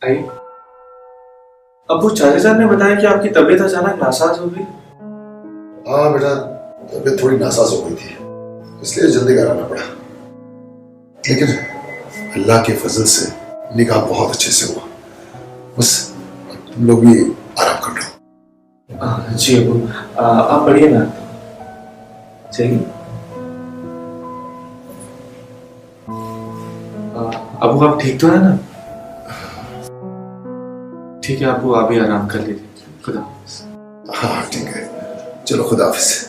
आई। अब वो चाचा ने बताया कि आपकी तबीयत अचानक नासाज हो गई। हाँ बेटा, तबीयत थोड़ी नासाज हो गई थी, इसलिए जल्दी घर आना पड़ा। लेकिन अल्लाह के फजल से निकाह बहुत अच्छे से हुआ। बस तुम लोग भी आराम कर लो। जी अबू, आप बढ़िए ना? चलिए। अबू आप ठीक तो है ना? ठीक है अबू, आप भी आराम कर लीजिए। खुदा हाफिज। हाँ ठीक है, चलो खुदा हाफिज।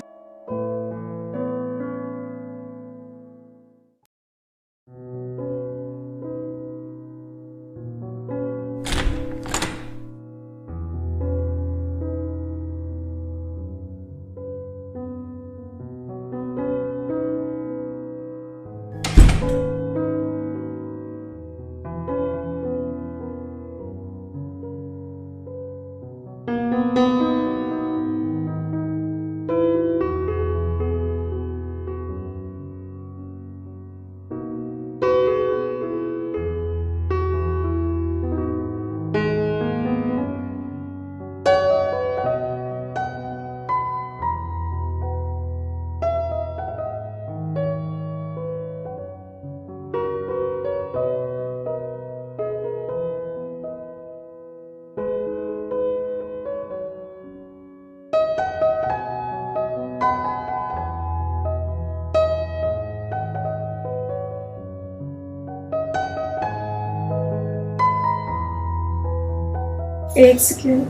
एक सेकेंड,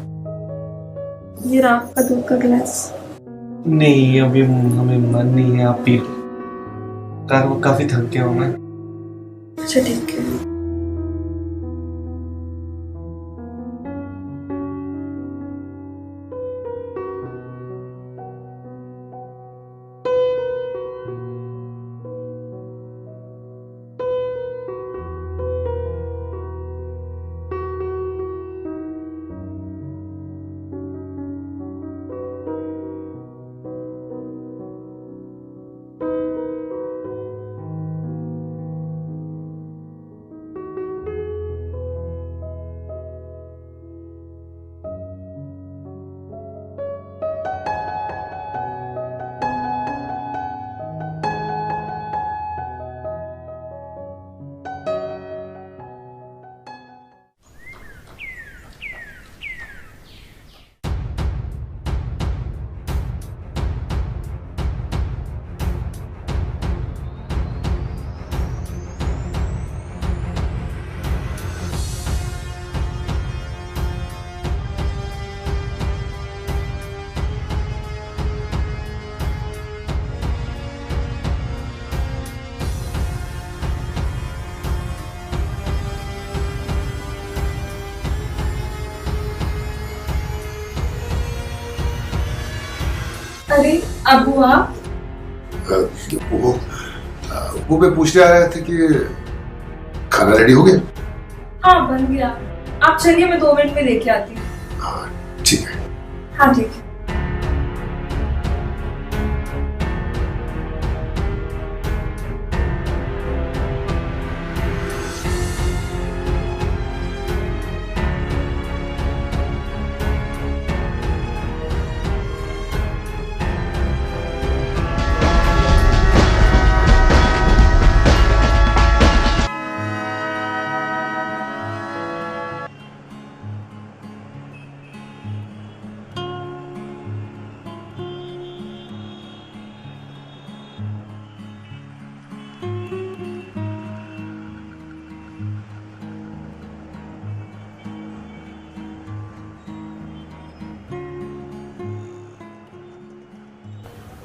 ये रहा आपका दूध का गिलास। नहीं अभी हमें मन नहीं है, आप पी लो। काफी थक गया हूँ मैं। अच्छा ठीक है। अरे अबू आप? वो वो मैं पूछने आया था कि खाना रेडी हो गया? हाँ बन गया। आप चलिए, मैं 2 मिनट में लेके आती हूँ। हाँ ठीक है। हाँ ठीक है।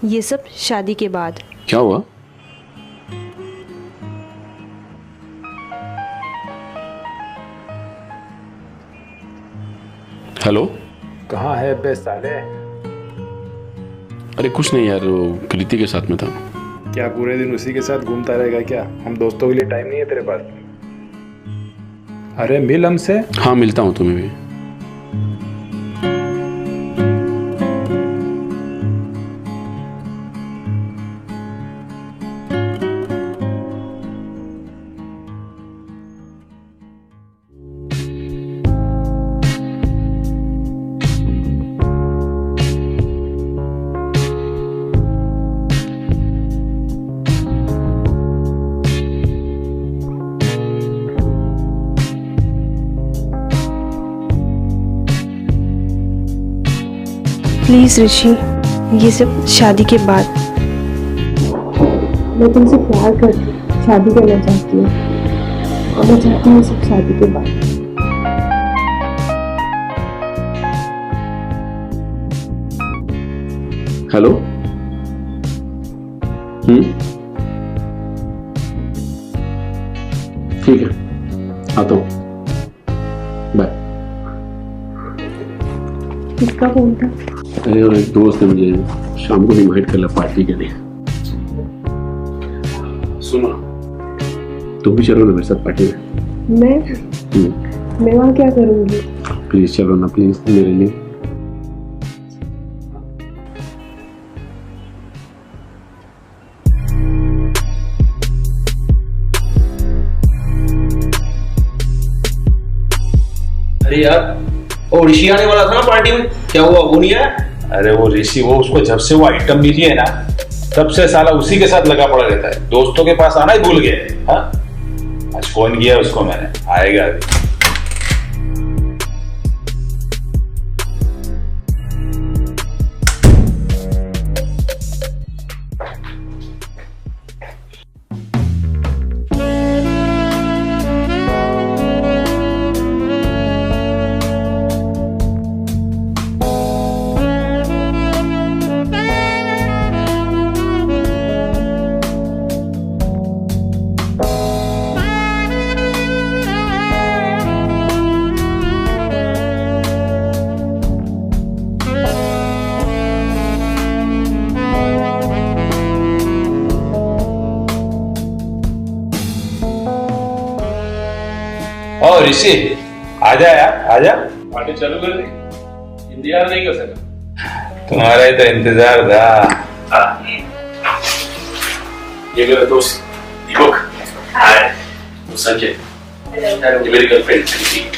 ये सब शादी के बाद। क्या हुआ? हेलो। कहाँ है बे साले? अरे कुछ नहीं यार, वो कृति के साथ में था। क्या पूरे दिन उसी के साथ घूमता रहेगा क्या? हम दोस्तों के लिए टाइम नहीं है तेरे पास? अरे मिल हमसे। हाँ मिलता हूँ तुम्हें भी। प्लीज़ ऋषि, ये सब शादी के बाद। मैं तुमसे प्यार करती हूँ, शादी करना चाहती हूँ, और मैं चाहती हूँ ये सब शादी के बाद। हेलो। ठीक है, आता हूँ। बाय। किसका फोन था? अरे और एक दोस्त है, मुझे शाम को इनवाइट कर ला पार्टी के लिए। सुनो, तुम भी चलो ना मेरे साथ पार्टी में। मैं वहाँ क्या करूँगी? प्लीज चलो ना, प्लीज मेरे लिए। अरे यार, वो ऋषि आने वाला था ना पार्टी में, क्या हुआ? वो नहीं आया? अरे वो ऋषि, वो उसको जब से वो आइटम मिली है ना, तब से साला उसी के साथ लगा पड़ा रहता है। दोस्तों के पास आना ही भूल गया है। हाँ, आज फोन किया उसको मैंने, आएगा अभी। ओ ऋषि, आजा यार, आजा। पार्टी चालू कर दी, इंतजार नहीं कर सका। तुम्हारा ही तो इंतजार था। ये मेरा दोस्त दीपक। हाय, वो संजय। ये मेरी गर्लफ्रेंड प्रीति।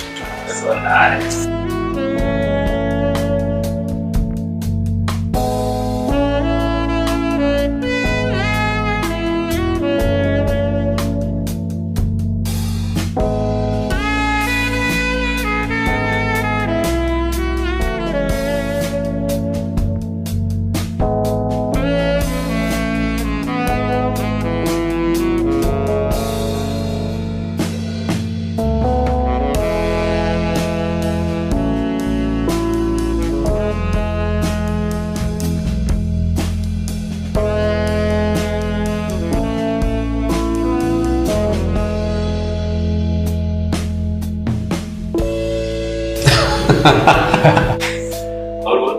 और बोल।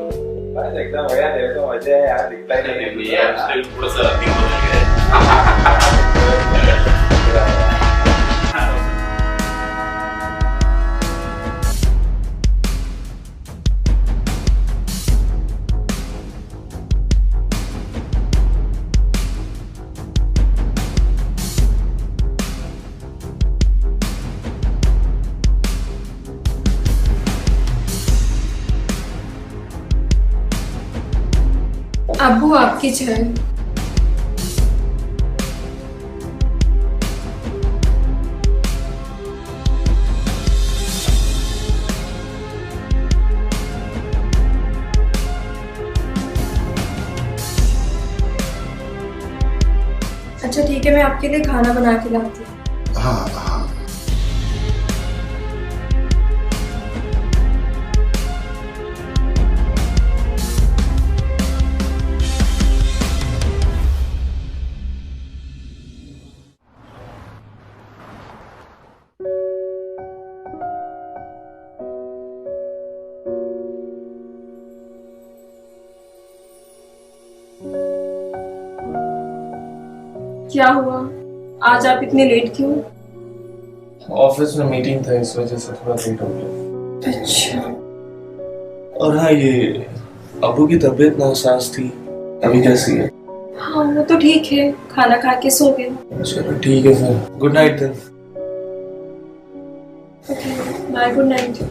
बस एकदम बढ़िया, तेरे को मजा है यार, दिखता ही नहीं यार, थोड़ा सा अधिक बदल गया। अब्बू आपकी चाय। अच्छा ठीक है, मैं आपके लिए खाना बना के लाती हूँ। हाँ हाँ। क्या हुआ, आज आप इतने लेट क्यों? ऑफिस में मीटिंग था, इस वजह से थोड़ा लेट हो गया। अच्छा। और हाँ, ये अबू की तबीयत नासाज थी, अभी कैसी है? हाँ वो तो ठीक है, खाना खा के सो गए। चलो ठीक है फिर, good night then. Okay bye, good night.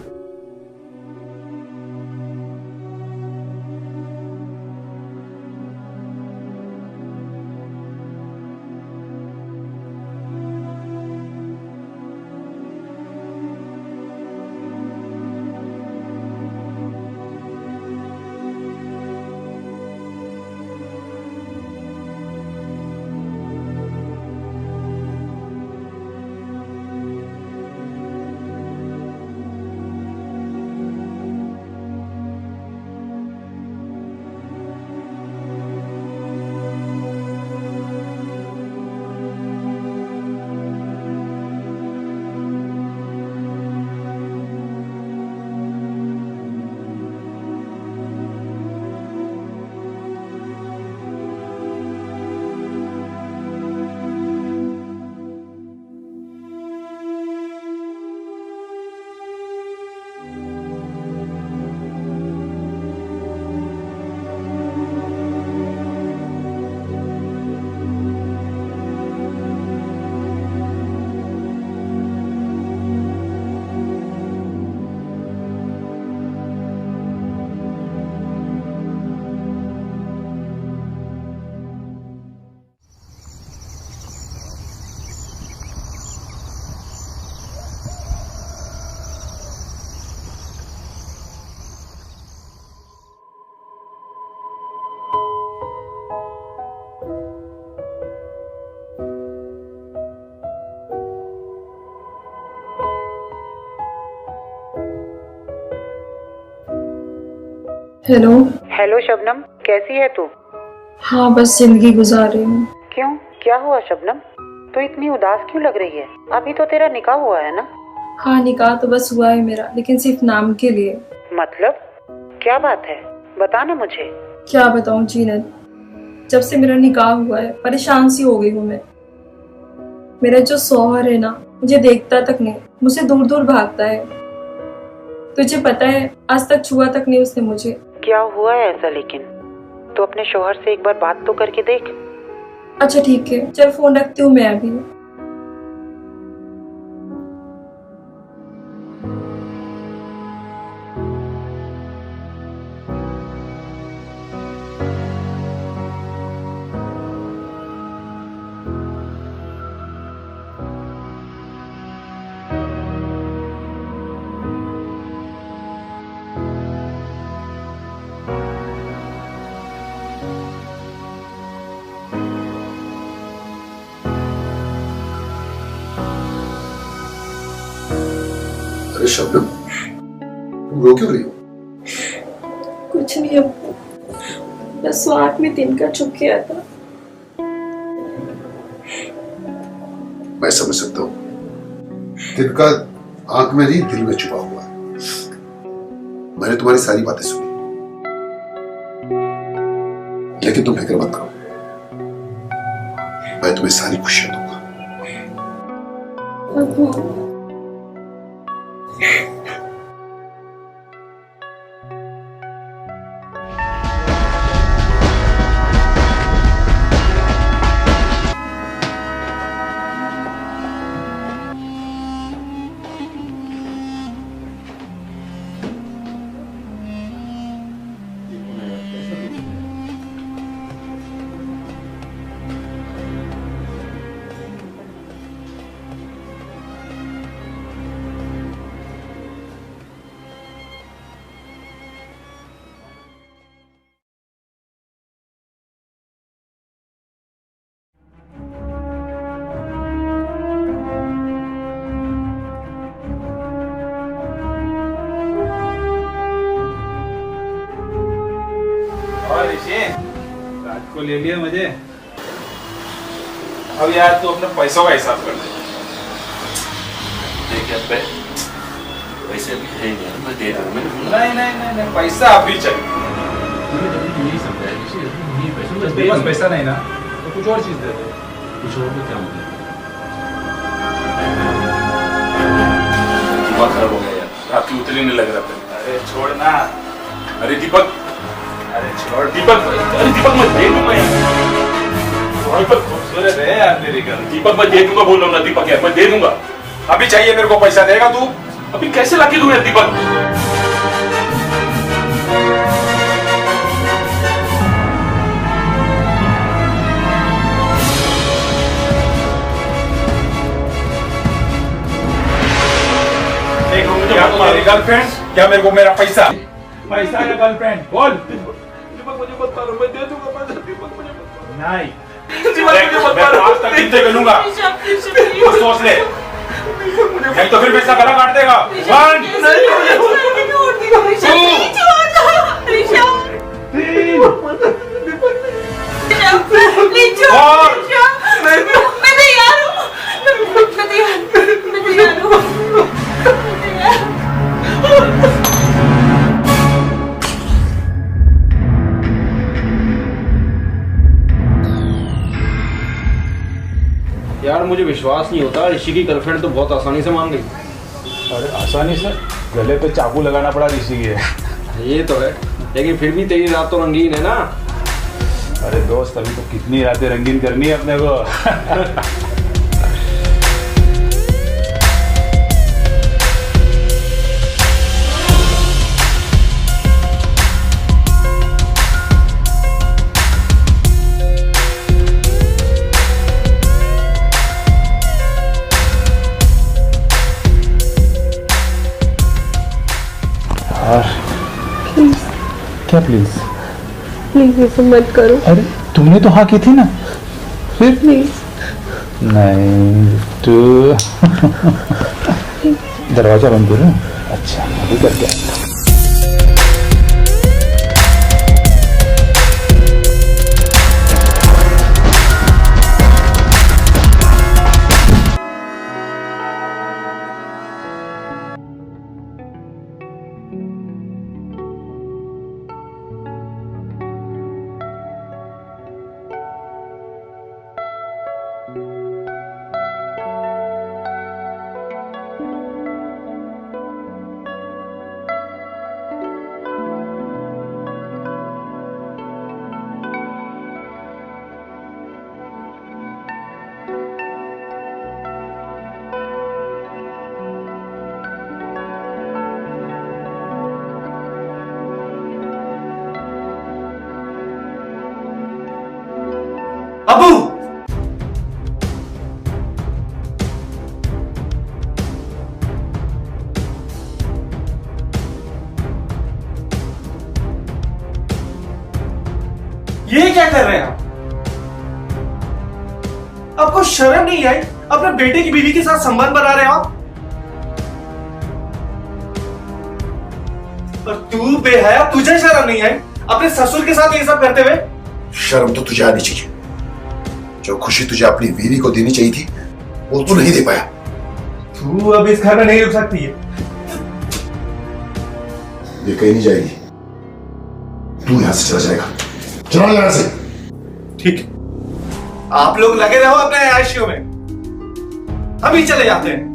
Hello. Hello Shabnam, कैसी है तू? हाँ, बस जिंदगी गुजार रही हूँ। क्यों, क्या हुआ शबनम? तू इतनी उदास क्यों लग रही है? अभी तो तेरा निकाह हुआ है ना? हाँ, निकाह तो बस हुआ है मेरा, लेकिन सिर्फ नाम के लिए। मतलब क्या बात है, बता ना मुझे। क्या बताऊँ जीनत, जब से मेरा निकाह हुआ है परेशान सी हो गई हूँ मैं। मेरा जो शौहर है ना, मुझे देखता तक नहीं, मुझसे दूर दूर भागता है। तुझे पता है, आज तक छुआ तक नहीं उसने मुझे। क्या हुआ है ऐसा? लेकिन तो अपने शौहर से एक बार बात तो करके देख। अच्छा ठीक है, चल फोन रखती हूँ मैं अभी। अरे शबनम, तुम रो क्यों रही हो? कुछ नहीं अब्बू, बस वो आँख में तिनका चुभ गया था। मैं समझ सकता हूँ, तिनका आंख में नहीं दिल में छुपा हुआ है। मैंने तुम्हारी सारी बातें सुनी, लेकिन तुम फिक्र मत करो, मैं तुम्हें सारी खुशियां दूंगा। अब्बू, और ऋषि, रात को ले लिया मुझे। अब यार तू अपने पैसों का हिसाब कर दे। देखिए पैसे अभी है नहीं यार, मैं दे दूँ। नहीं, पैसा अभी चाहिए। नहीं समझा है ऋषि, ये पैसे तेरे पास पैसा नहीं ना, तो कुछ और चीज दे दे। कुछ और में क्या मतलब? दिमाग खराब हो गया यार, रात की उतरी नहीं लग रहा था। अरे छोड़ ना। अरे दीपक, अरे छोड़ दीपक, अरे दीपक मैं दे दूंगा यार। दीपक खूबसूरत है यार तेरी घर। दीपक मैं दे दूंगा, बोल रहा हूँ ना दीपक यार, मैं दे दूंगा। अभी चाहिए मेरे को, पैसा देगा तू? अभी कैसे लाके दूं यार दीपक? देख क्या तुम्हारी गर्लफ्रेंड, क्या मेरे को मेरा पैसा? पैसा या गर्लफ्रेंड बोल। दीपक मुझे मत मारो, मैं दे दूंगा पैसा। दीपक मुझे मत मारो। नहीं, दीपक मुझे मत मारो। आज तक जिंदगी करूंगा, सोच ले, नहीं तो फिर पैसा गला काट देगा। यार मुझे विश्वास नहीं होता, ऋषि की गर्लफ्रेंड तो बहुत आसानी से मान गई। अरे आसानी से? गले पे चाकू लगाना पड़ा ऋषि के। ये तो है, लेकिन फिर भी तेरी रात तो रंगीन है ना। अरे दोस्त, अभी तो कितनी रातें रंगीन करनी है अपने को। क्या प्लीज? प्लीज ऐसे मत करो। अरे तुमने तो हाँ की थी ना, फिर? प्लीज। नहीं तो दरवाजा बंद करो। अच्छा अभी करके अबू, ये क्या कर रहे हैं आप? आपको शर्म नहीं आई? अपने बेटे की बीवी के साथ संबंध बना रहे हो आप? और तू बेहया, तुझे शर्म नहीं आई अपने ससुर के साथ ये सब करते हुए? शर्म तो तुझे आनी चाहिए। जो खुशी तुझे अपनी बीवी को देनी चाहिए थी वो तू नहीं दे पाया। तू अब इस घर में नहीं रुक सकती है। ये कहीं नहीं जाएगी, तू यहां से चला जाएगा। चला यहां से। ठीक है, आप लोग लगे रहो अपने आयशियों में, हम ही चले जाते हैं।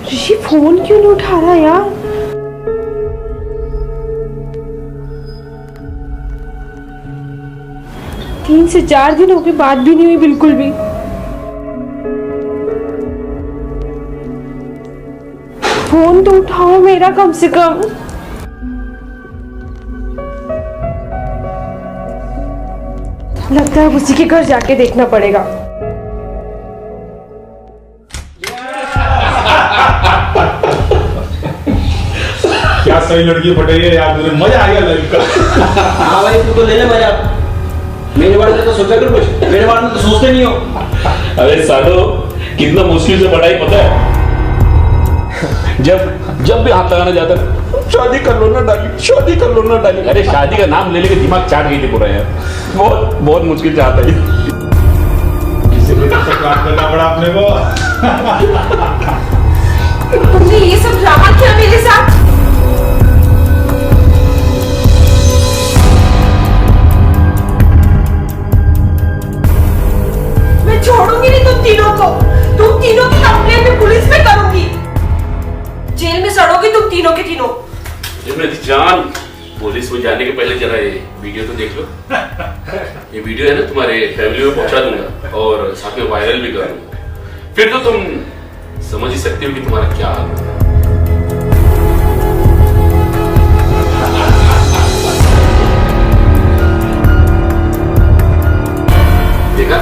ऋषि फोन क्यों नहीं उठा रहा यार? तीन से 4 दिन हो गए, बात भी नहीं हुई बिल्कुल भी। फोन तो उठाओ मेरा कम से कम। लगता है उसी के घर जाके देखना पड़ेगा। क्या सही लड़की पटाई है यार, मुझे मजा आ गया लाइफ का। हाँ भाई, तू तो ले ले मजा। मेरे बारे में तो सोचा कर कुछ, मेरे बारे में तो सोचते नहीं हो। अरे सालो, कितना मुश्किल से पढ़ाई पता है। जब भी हाथ लगाना जाता है, शादी कर लो ना डाली, शादी कर लो ना डाली। अरे शादी का नाम ले लेके दिमाग चाट गई थी पूरा यार। बहुत बहुत मुश्किल से आता है। इसीलिए तो काट करना पड़ा अपने को। तुमने ये सब ड्रामा किया मेरे साथ? मैं छोड़ूंगी नहीं तुम तीनों को। तुम तीनों की कंप्लेंट मैं पुलिस में करूंगी। जेल में सड़ोगी तुम तीनों के तीनों। मेरी जान, पुलिस में जाने के पहले जरा ये वीडियो तो देख लो। ये वीडियो है ना, तुम्हारे फैमिली में पहुंचा दूंगा और साथ में वायरल भी कर दूंगा। फिर तो तुम समझ ही सकते हो कि तुम्हारा क्या हाल होगा। देखा?